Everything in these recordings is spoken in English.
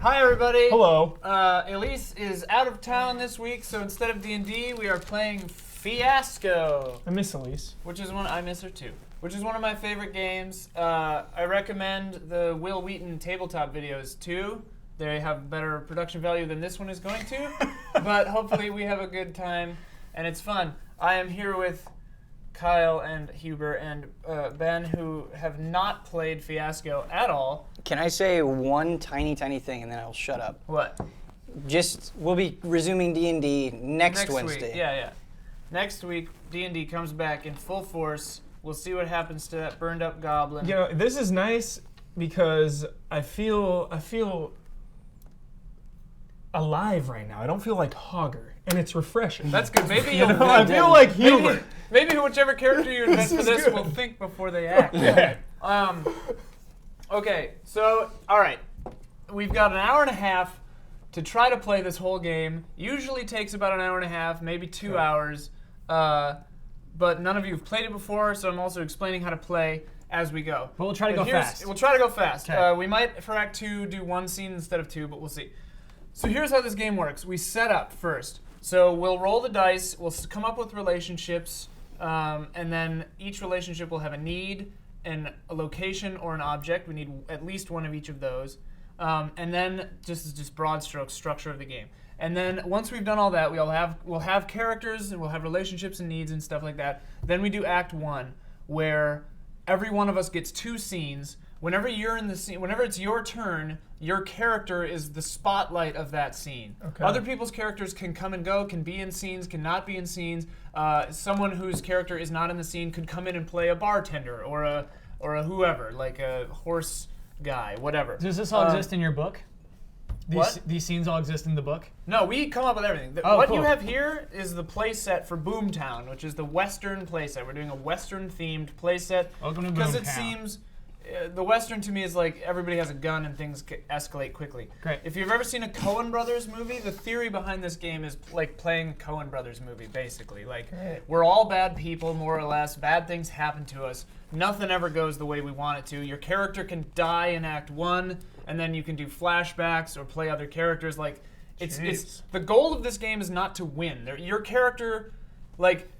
Hi, everybody. Hello. Elise is out of town this week, so instead of D&D, we are playing Fiasco. I miss Elise. I miss her too. Which is one of my favorite games. I recommend the Will Wheaton Tabletop videos too. They have better production value than this one is going to, but hopefully we have a good time and it's fun. I am here with Kyle and Huber and Ben, who have not played Fiasco at all. Can I say one tiny thing and then I'll shut up? What? We'll be resuming D&D next Wednesday. Week. Yeah. Next week, D&D comes back in full force. We'll see what happens to that burned up goblin. You know, this is nice because I feel alive right now. I don't feel like Hogger, and it's refreshing. That's good. Maybe you'll I feel like Hubert. Maybe whichever character you invent for this will think before they act. Yeah. Okay, so, all right. We've got an hour and a half to try to play this whole game. Usually takes about an hour and a half, maybe 2 hours. But none of you have played it before, so I'm also explaining how to play as we go. But we'll try to go fast. We'll try to go fast. Okay. We might, for Act 2, do one scene instead of two, but we'll see. So here's how this game works. We set up first. So we'll roll the dice, we'll come up with relationships, and then each relationship will have a need and a location or an object. We need at least one of each of those. And then just broad strokes, structure of the game. And then once we've done all that, we'll have characters and we'll have relationships and needs and stuff like that. Then we do Act 1, where every one of us gets 2 scenes. Whenever you're in the scene, whenever it's your turn, your character is the spotlight of that scene. Okay. Other people's characters can come and go, can be in scenes, can not be in scenes. Someone whose character is not in the scene could come in and play a bartender or a whoever, like a horse guy, whatever. Does this all exist in your book? These scenes all exist in the book? No, we come up with everything. What you have here is the play set for Boomtown, which is the Western play set. We're doing a Western-themed play set. Welcome to Boomtown. Because it seems, the Western to me is like everybody has a gun and things escalate quickly. Great. If you've ever seen a Coen Brothers movie, the theory behind this game is like playing a Coen Brothers movie, basically. Like, we're all bad people, more or less. Bad things happen to us. Nothing ever goes the way we want it to. Your character can die in Act 1, and then you can do flashbacks or play other characters. Like, it's the goal of this game is not to win. Your character, like,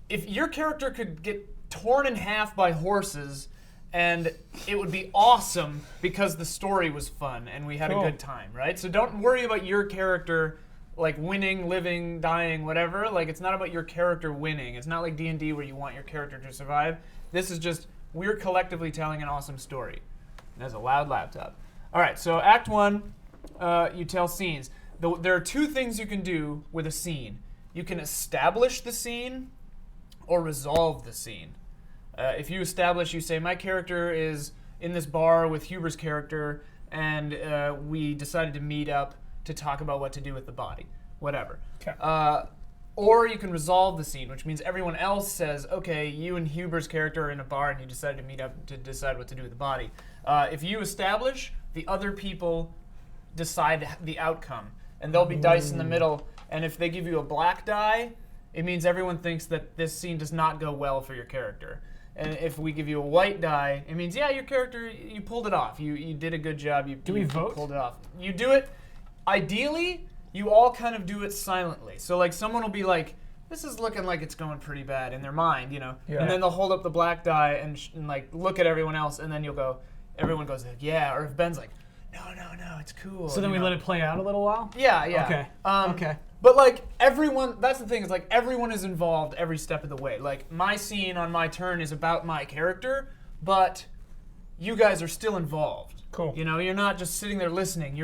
if your character could get torn in half by horses, and it would be awesome because the story was fun and we had a good time, right? So don't worry about your character, like, winning, living, dying, whatever. Like, it's not about your character winning. It's not like D&D where you want your character to survive. This is just, we're collectively telling an awesome story. There's a loud laptop. All right, so Act 1, you tell scenes. There are 2 things you can do with a scene. You can establish the scene or resolve the scene. If you establish, you say, my character is in this bar with Huber's character, and we decided to meet up to talk about what to do with the body. Whatever. Okay. Or you can resolve the scene, which means everyone else says, okay, you and Huber's character are in a bar and you decided to meet up to decide what to do with the body. If you establish, the other people decide the outcome. And there'll be dice in the middle, and if they give you a black die, it means everyone thinks that this scene does not go well for your character. And if we give you a white die, it means, yeah, your character, you pulled it off. You did a good job. You vote? Pulled it off. You do it, ideally, you all kind of do it silently. So, like, someone will be like, this is looking like it's going pretty bad in their mind, you know? Yeah. And then they'll hold up the black die and like, look at everyone else, and then everyone goes, yeah. Or if Ben's like, no, it's cool. So then we let it play out a little while? Yeah. Okay. Okay. But, like, everyone, that's the thing, is, like, everyone is involved every step of the way. Like, my scene on my turn is about my character, but you guys are still involved. Cool. You know, you're not just sitting there listening.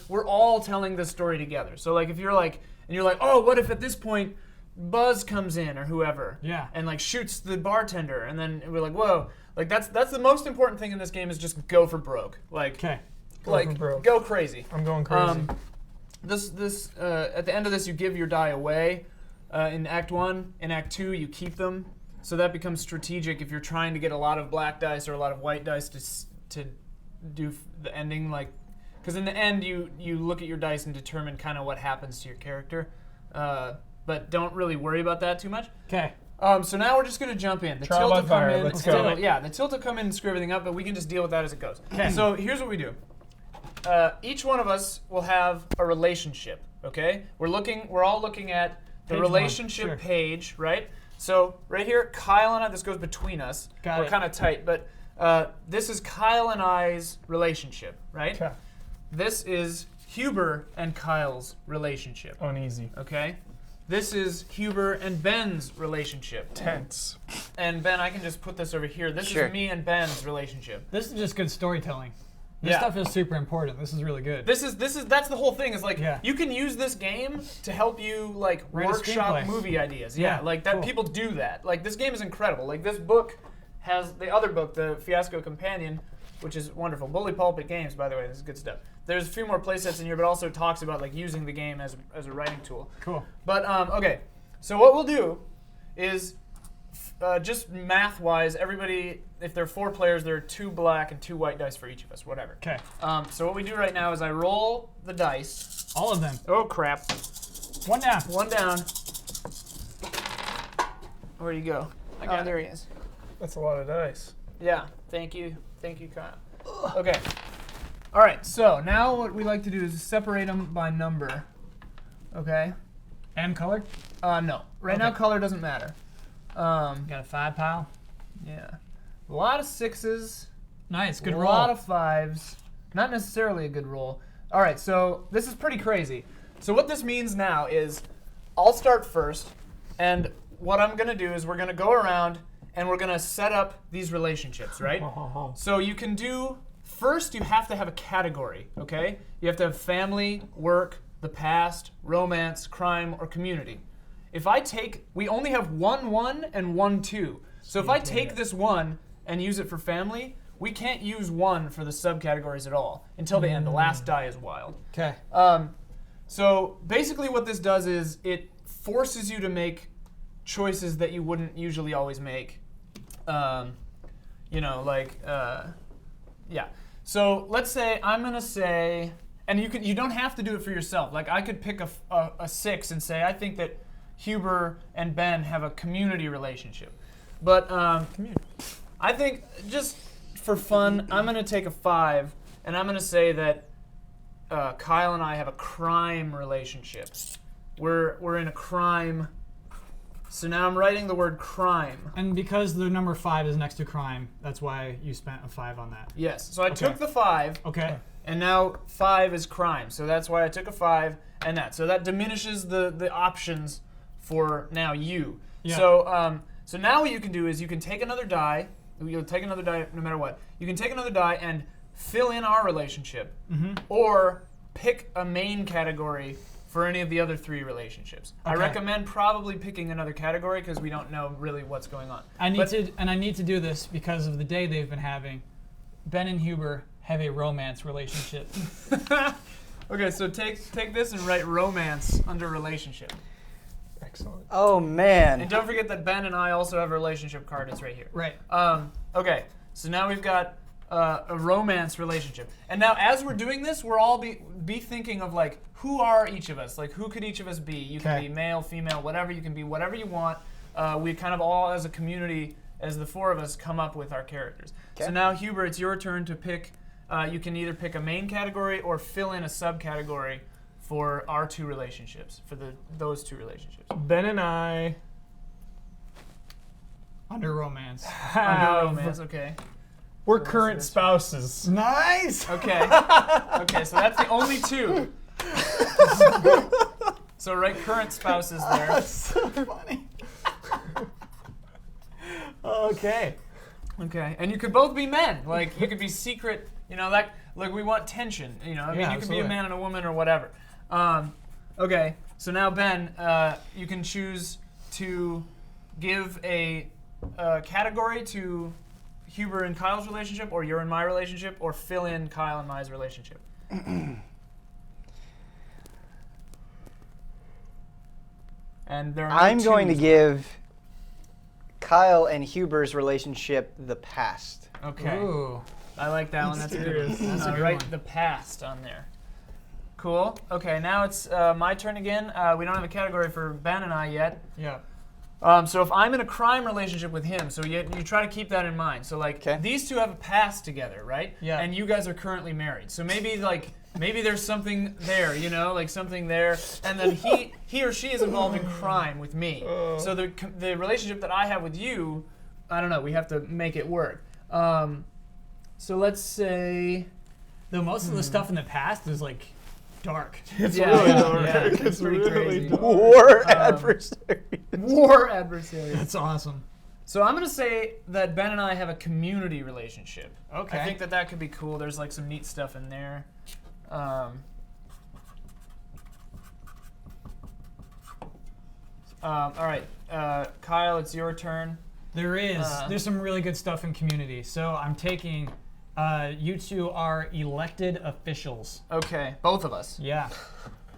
We're all telling this story together. So, like, if you're like, oh, what if at this point Buzz comes in or whoever, and like shoots the bartender, and then we're like, whoa, like that's the most important thing in this game is just go for broke, like, go crazy. I'm going crazy. This at the end of this, you give your die away. In Act 1, in Act 2, you keep them, so that becomes strategic if you're trying to get a lot of black dice or a lot of white dice to do the ending, like, because in the end you look at your dice and determine kind of what happens to your character. But don't really worry about that too much. Okay. So now we're just going to jump in. The Trial tilt by will come fire. in. Let's go. Yeah, the tilt will come in and screw everything up, but we can just deal with that as it goes. Okay. So here's what we do. each one of us will have a relationship. Okay, we're all looking at the Page relationship 1, sure. page, right? So right here, Kyle and I. This goes between us. Got We're it. kind of tight, but this is Kyle and I's relationship, right? Okay. This is Huber and Kyle's relationship. Uneasy. Okay. This is Huber and Ben's relationship. Tense. And Ben, I can just put this over here. This Sure. is me and Ben's relationship. This is just good storytelling. This Yeah. stuff is super important. This is really good. That's the whole thing. Is like Yeah. you can use this game to help you like Write a workshop screenplay. movie ideas. Yeah, Yeah, like that. cool. People do that. Like this game is incredible. Like this book has the other book, the Fiasco Companion, which is wonderful. Bully Pulpit Games, by the way. This is good stuff. There's a few more playsets in here, but also talks about like using the game as a writing tool. Cool. But okay, so what we'll do is just math-wise, everybody, if there are 4 players, there are 2 black and 2 white dice for each of us, whatever. Okay. So what we do right now is I roll the dice. All of them. Oh crap! One down. One down. Where'd he go? I got there he is. That's a lot of dice. Yeah. Thank you, Kyle. Okay. All right. So now what we like to do is separate them by number. Okay. And color. No. Right now, Okay. color doesn't matter. Got a 5 pile. Yeah. A lot of 6s. Nice. Good a roll. lot of 5s. Not necessarily a good roll. All right, so this is pretty crazy. So what this means now is I'll start first, and what I'm going to do is we're going to go around and we're going to set up these relationships, right? So you can do, first you have to have a category, okay? You have to have family, work, the past, romance, crime, or community. If I take, we only have 1 1 and 1 2. So if I take this 1 and use it for family, we can't use 1 for the subcategories at all until the end. The last die is wild. Okay. So basically what this does is it forces you to make choices that you wouldn't usually always make. Yeah. So let's say I'm going to say, and you don't have to do it for yourself. Like I could pick a 6 and say I think that Huber and Ben have a community relationship. But I think just for fun, I'm going to take a 5, and I'm going to say that Kyle and I have a crime relationship. We're in a crime. So now I'm writing the word crime. And because the number 5 is next to crime, that's why you spent a 5 on that. Yes. So I took the 5. Okay. And now 5 is crime. So that's why I took a 5 and that. So that diminishes the options for now you. Yeah. So now what you can do is you can take another die. You'll take another die no matter what. You can take another die and fill in our relationship, or pick a main category for any of the other 3 relationships. I Okay. recommend probably picking another category because we don't know really what's going on. I need to do this because of the day they've been having. Ben and Huber have a romance relationship. Okay, so take this and write romance under relationship. Excellent. Oh man. And don't forget that Ben and I also have a relationship card. It's right here. Right. Okay, so now we've got a romance relationship. And now as we're doing this, we're all be thinking of like, who are each of us? Like, who could each of us be? You can Okay. be male, female, whatever. You can be whatever you want. We kind of all, as a community, as the 4 of us, come up with our characters. So Okay. now, Huber, it's your turn to pick. You can either pick a main category or fill in a subcategory for our 2 relationships, for those 2 relationships. Ben and I Under romance. Under have, romance, okay. we're So current this- spouses. Nice. Okay. Okay, so that's the only 2. So write current spouses there. So funny. Okay. Okay, and you could both be men. Like you could be secret. You know, like we want tension. You know, I mean, Yeah, you could be a absolutely. man and a woman or whatever. Okay, so now Ben, you can choose to give a category to Huber and Kyle's relationship, or you're in my relationship, or fill in Kyle and my relationship. And there are I'm no going to twos. give Kyle and Huber's relationship the past. Okay. Ooh. I like that one. That's a good one. That's a good write one. the past on there. Cool. Okay, now it's my turn again. We don't have a category for Ben and I yet. Yeah. So if I'm in a crime relationship with him, so you try to keep that in mind. So like these two have a past together, right? Yeah. And you guys are currently married. So maybe there's something there, like something there, and then he or she is involved in crime with me. So the relationship that I have with you, I don't know. We have to make it work. So let's say. Though most of the stuff in the past is like dark. It's really dark. Yeah, It's pretty really crazy. dark. War adversary. War adversary. That's awesome. So I'm gonna say that Ben and I have a community relationship. Okay. I think that could be cool. There's like some neat stuff in there. All right, Kyle, it's your turn. There is. There's some really good stuff in community. So I'm taking. You two are elected officials. Okay, both of us. Yeah.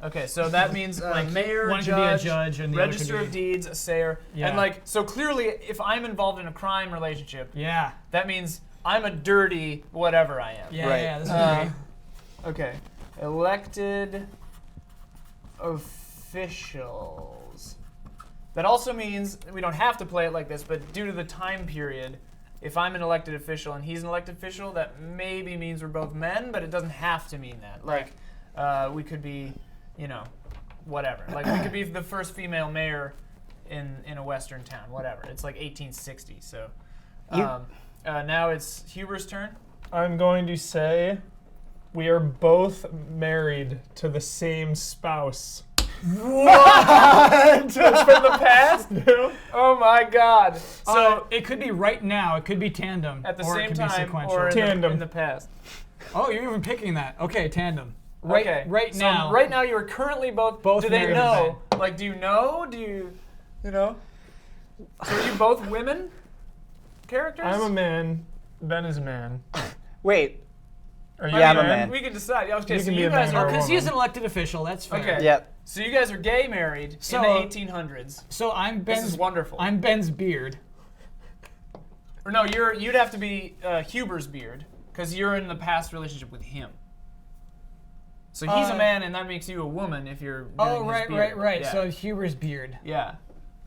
Okay, so that means mayor, one judge, could be a judge, and the other register could of be- deeds, assayer, Yeah. and like so clearly, if I'm involved in a crime relationship, Yeah. that means I'm a dirty whatever I am. Yeah. Right. Yeah. This is great. Okay, elected officials. That also means we don't have to play it like this, but due to the time period, if I'm an elected official and he's an elected official, that maybe means we're both men, but it doesn't have to mean that. Like, we could be, whatever. Like, we could be the first female mayor in a western town, whatever. It's like 1860, so. Now it's Huber's turn. I'm going to say we are both married to the same spouse. What? Just from the past? Oh my God! So it could be right now. It could be tandem. at the or it same could be time, sequential. or Tandem. in the past. Oh, you're even picking that. Okay, tandem. Right. Okay. Right so now. Right now, you are currently both. Both Do they married know? Like, do you know? Do you? So are you both women characters? I'm a man. Ben is a man. Wait. Are you Yeah, I'm a man. We can decide. Okay, You so can be you a guys man or are. a Because woman. he's an elected official. That's fair. Okay. Yep. So you guys are gay married So- in the 1800s. So I'm This Ben's. is wonderful. I'm Ben's beard. Or no, you'd have to be Huber's beard because you're in the past relationship with him. So he's a man, and that makes you a woman if you're. Oh, doing his right. beard. Yeah. So Huber's beard. Yeah.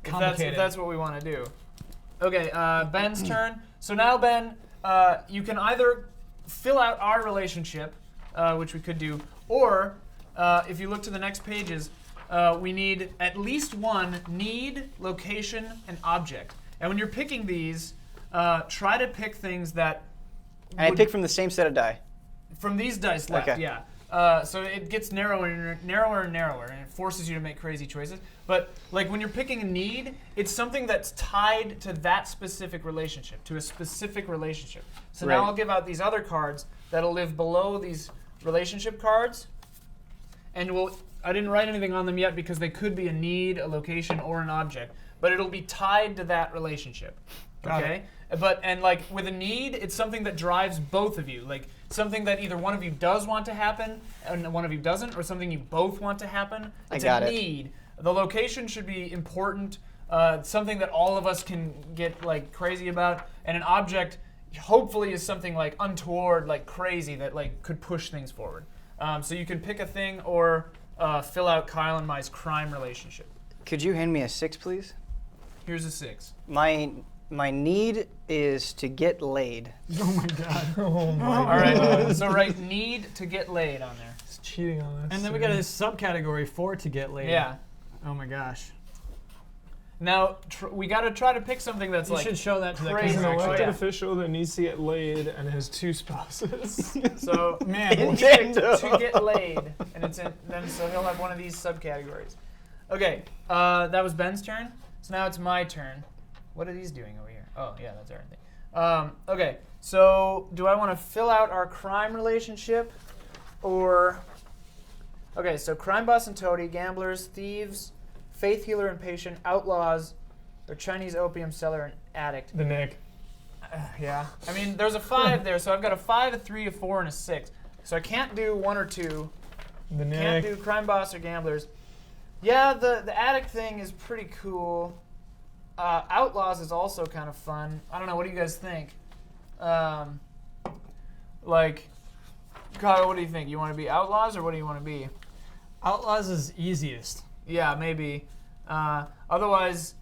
If Complicated. that's what we want to do. Okay, Ben's turn. So now, Ben, you can either fill out our relationship, which we could do, or if you look to the next pages, we need at least one need, location, and object. And when you're picking these, try to pick things that. And I would- pick from the same set of die. from these dice left, Okay. yeah. So it gets narrower and narrower, and it forces you to make crazy choices. But like when you're picking a need, it's something that's tied to that specific relationship, to a specific relationship. So now Right. I'll give out these other cards that'll live below these relationship cards, and I didn't write anything on them yet because they could be a need, a location, or an object, but it'll be tied to that relationship. Got Okay? And like with a need, it's something that drives both of you. Like something that either one of you does want to happen and one of you doesn't, or something you both want to happen. It's got a it. need. The location should be important, something that all of us can get like crazy about, and an object hopefully is something like untoward, like crazy, that like could push things forward. So you can pick a thing or fill out Kyle and my's crime relationship. Could you hand me a 6, please? Here's a 6. My need is to get laid. Oh my God. Oh my All right. So write need to get laid on there. It's cheating on us. And then we got a subcategory for to get laid. Yeah. Oh my gosh. Now we got to try to pick something that's You like should show that to the crazy. He's an camera. elected yeah. official that needs to get laid and has 2 spouses. so. Man, He picked to get laid, and so he'll have one of these subcategories. Okay, that was Ben's turn. So now it's my turn. What are these doing over here? Oh yeah, that's everything. Okay, so do I want to fill out our crime relationship, or? Okay, so crime boss and toady, gamblers, thieves, faith healer and patient, outlaws, or Chinese opium seller and addict. The Nick. Yeah. I mean, there's a 5 there, so I've got a 5, a 3, a 4, and a 6. So I can't do 1 or 2. The Can't Nick. do crime boss or gamblers. Yeah, the addict thing is pretty cool. Outlaws is also kind of fun. I don't know. What do you guys think? Like, Kyle, what do you think? You want to be outlaws, or what do you want to be? Outlaws is easiest. Yeah, maybe. Otherwise,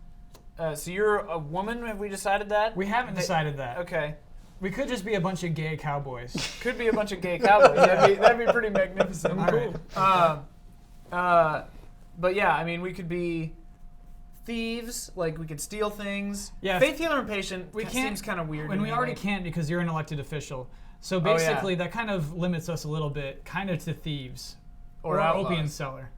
So you're a woman. Have we decided that? We haven't decided that. Okay. We could just be a bunch of gay cowboys. Could be a bunch of gay cowboys. That'd be pretty magnificent. All right. But yeah, I mean, we could be thieves. Like we could steal things. Yeah. Faith healer and patient. We Seems kind of weird. And to we me, already like- can't because you're an elected official. So yeah. basically, that kind of limits us a little bit, kind of to thieves Or opium outlaws. seller.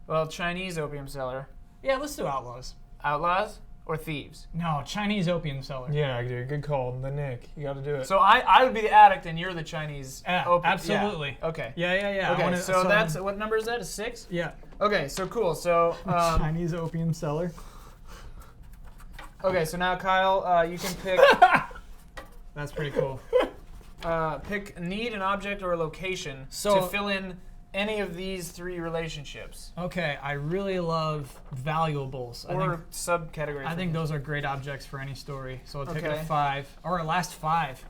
Well, Chinese opium seller. Yeah, let's do outlaws. Outlaws or thieves. No, Chinese opium seller. Yeah, dude, good call. The Nick, you got to do it. So I would be the addict and you're the Chinese. Yeah, opium. absolutely. Yeah. Okay. Yeah. Okay. I wanna- So that's what number is that? A 6? yeah. Okay. So cool. So Chinese opium seller. okay. So now Kyle, you can pick That's pretty cool. pick need, an object, or a location So- to fill in any of these 3 relationships Okay, I really love valuables. or subcategories. I think those are great objects for any story. So I'll take it Okay. a 5, or a last 5.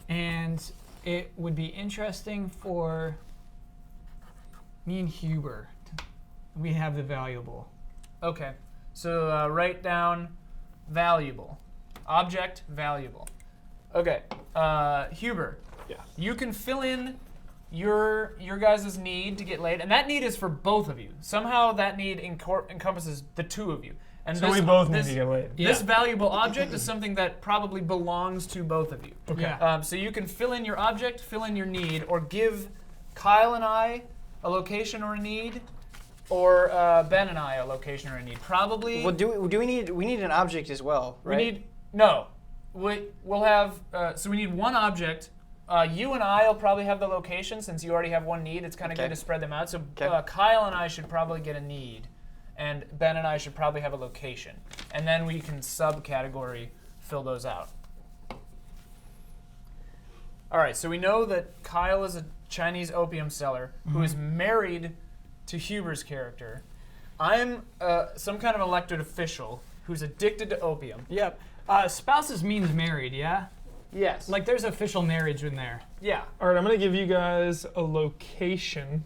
And it would be interesting for me and Huber. We have the valuable. Okay. So write down valuable. Object, valuable. Okay. Huber. Yeah. You can fill in your guys' need to get laid, and that need is for both of you. Somehow that need encompasses the 2 of you. And So we both need to get laid. This Yeah. valuable object is something that probably belongs to both of you. Okay. Yeah. So you can fill in your object, fill in your need, or give Kyle and I a location or a need, or Ben and I a location or a need. Probably. Well, we need an object as well, right? We need no. We'll have so we need one object. You and I will probably have the location since you already have one need. It's kind of Okay. good to spread them out. So Okay. Kyle and I should probably get a need, and Ben and I should probably have a location, and then we can subcategory fill those out. All right. So we know that Kyle is a Chinese opium seller who is married to Huber's character. I'm some kind of elected official who's addicted to opium. Yep. Spouses means married, yeah? Yes. Like there's official marriage in there. Yeah. All right, I'm going to give you guys a location.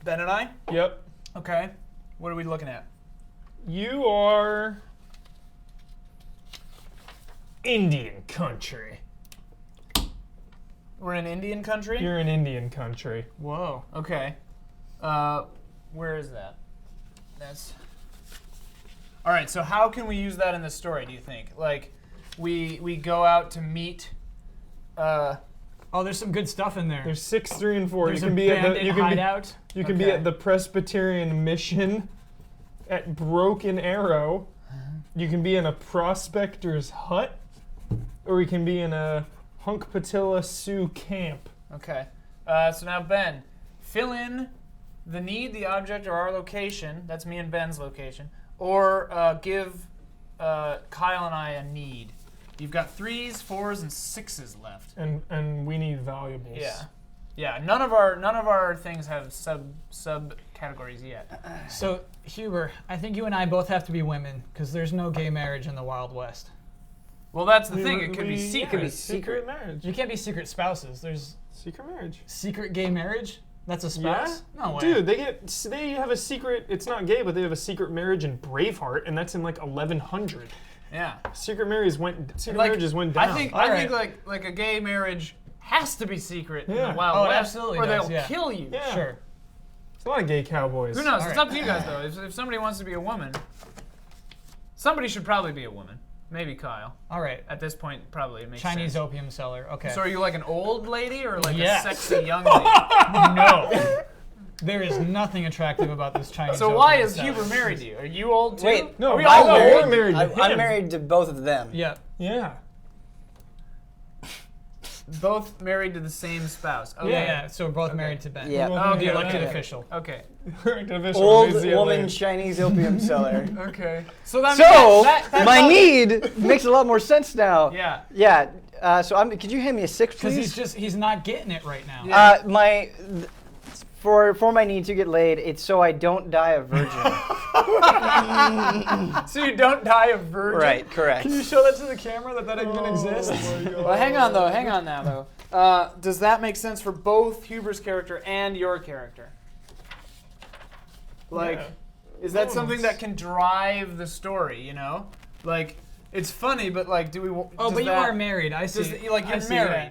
Ben and I? Yep. Okay. What are we looking at? You are Indian country. We're in Indian country? You're in Indian country. Whoa. Okay. Where is that? That's... All right, so how can we use that in the story, do you think? Like, we go out to meet... Oh, there's some good stuff in there. There's 6, 3, and 4. There's you can a be at the bandit hideout. you can be Okay. at the Presbyterian Mission at Broken Arrow. You can be in a prospector's hut, or you can be in a Hunkpatilla Sioux camp. Okay. So now, Ben, fill in the need, the object, or our location. That's me and Ben's location. Or give Kyle and I a need. You've got 3s, 4s, and 6s left. And we need valuables. Yeah. Yeah. None of our things have subcategories yet. So, Huber, I think you and I both have to be women because there's no gay marriage in the Wild West. Well, that's the thing. It could be yeah, secret. secret marriage. You can't be secret spouses. There's Secret marriage. secret gay marriage? That's a spouse? Yeah? No way. Dude, they have a secret, it's not gay, but they have a secret marriage in Braveheart, and that's in like 1100. Yeah. Secret marriages went down. I think Alright. like a gay marriage has to be secret in Yeah. the Wild Oh, it West, absolutely or does, they'll yeah. kill you. Yeah. Sure. There's a lot of gay cowboys. Who knows? All It's right. up to you guys, though. If somebody wants to be a woman, somebody should probably be a woman. Maybe Kyle. All right. At this point, probably it makes Chinese sense. opium seller. Okay. So are you like an old lady or like Yes. a sexy young lady? No. There is nothing attractive about this Chinese So why opium is seller. Huber married to you? Are you old too? Wait, No, Are we I all know old? you're married to him. I'm married to both of them. Yeah. Yeah. Both married to the same spouse. Okay. Yeah. So we're both married to Ben. Yeah. Well, Oh, The yeah, elected okay. official. Okay. Old Busy woman LA. Chinese opium seller. Okay. So that So that my probably- need makes a lot more sense now. Yeah. Yeah. So could you hand me a 6, Because please? he's not getting it right now. Yeah. For my need to get laid, it's so I don't die a virgin. So you don't die a virgin. Right. Correct. Can you show that to the camera that even exists? Well, hang on though. Hang on now though. Does that make sense for both Huber's character and your character? Like, Is that something that can drive the story? You know, like it's funny, but like, do we? Oh, but you are married. I see. Like I you're see, married.